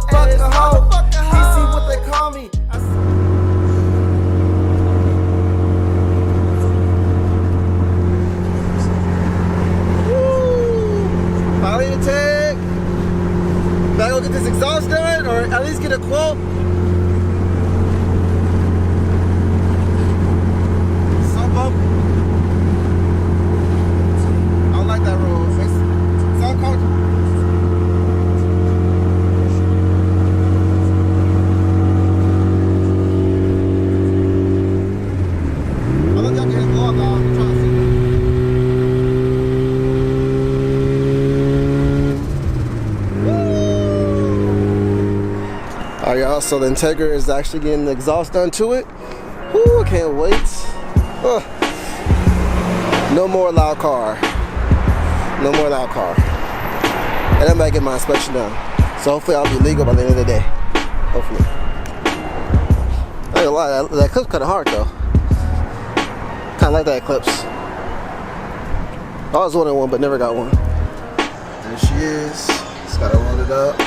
motherfucking hoe. DC what they call me. Finally Integ. Better go get this exhaust done, or at least get a quote. So bumpy. I don't like that road. It's uncomfortable. I look up here and blow up now. I'm trying to see. Alright y'all, so the Integra is actually getting the exhaust done to it. Woo, I can't wait. No more loud car. No more loud car. And I'm about to get my inspection done. So hopefully I'll be legal by the end of the day. Hopefully. I ain't gonna lie, that clip's kinda hard though. Kinda like that Eclipse. I always wanted one but never got one. There she is. Just gotta roll it up.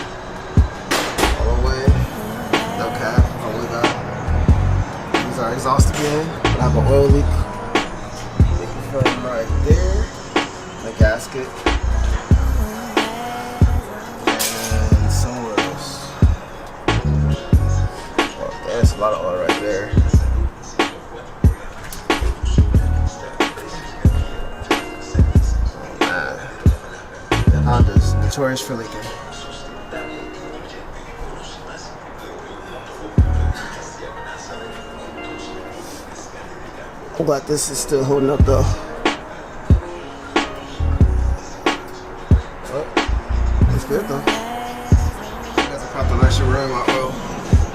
All the way. No cap, all the way back. Use our exhaust again. I have an oil leak. From right there. The gasket. And somewhere else. Oh, there's a lot of oil right there. Honda's notorious for leaking. I'm glad this is still holding up though. Oh, it's good though. I guess I probably thought I should run my oil.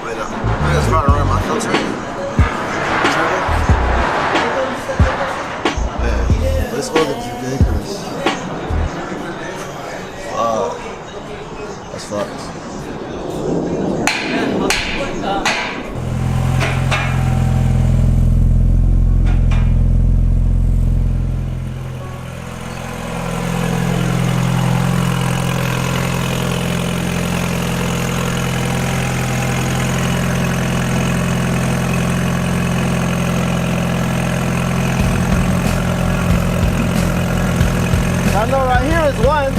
Wait up. I just about to run my filter. Man, this oil is ridiculous. That's fucked. I know right here is one.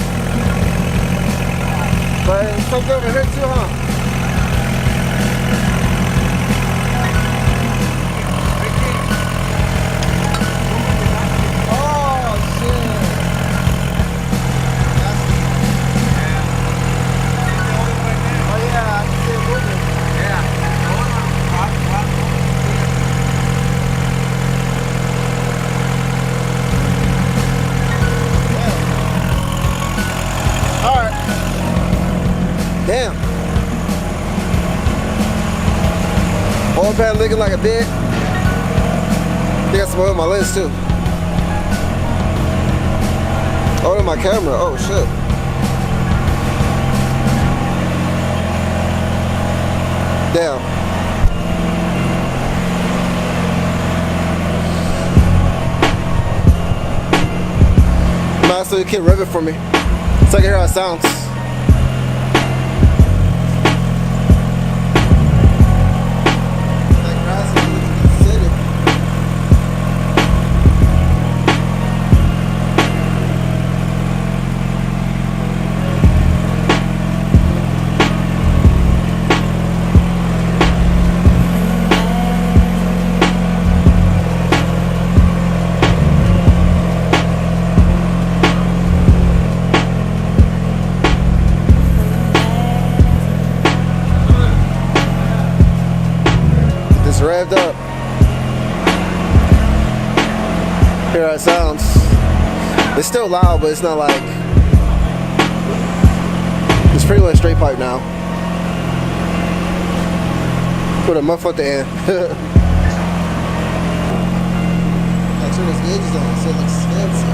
But it's something over here too, huh? Oh, shit. Oh, yeah, I can see it moving. Alright. Damn. Oil pan leaking like a bitch. They got some oil in my lens too. Oh, in my camera. Oh shit. Damn. Might as well keep revving for me. So I can hear how it sounds. Revved up. Hear how it sounds. It's still loud, but it's not like. It's pretty much straight pipe now. Put a muff at the end. I turn those gauges on so it looks fancy.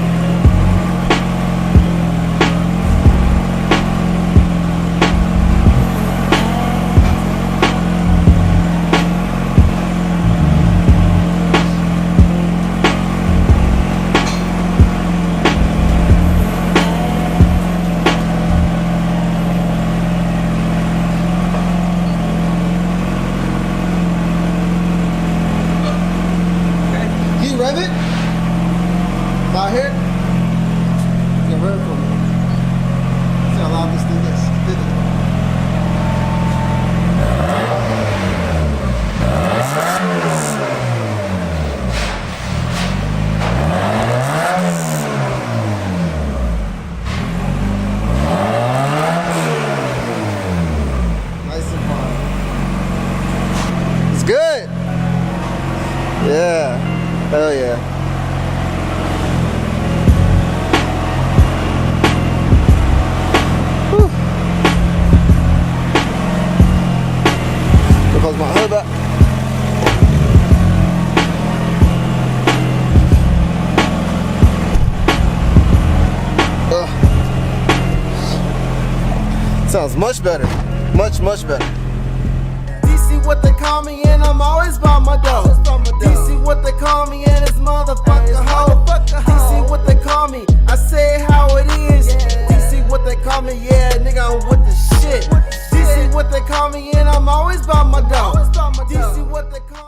Sounds much better. Much better. DC what they call me and I'm always by my dough. DC what they call me and it's motherfucker hoe. DC what they call me, I say it how it is. DC what they call me, yeah nigga I'm with the shit. DC what they call me and I'm always by my dough. DC what they call me.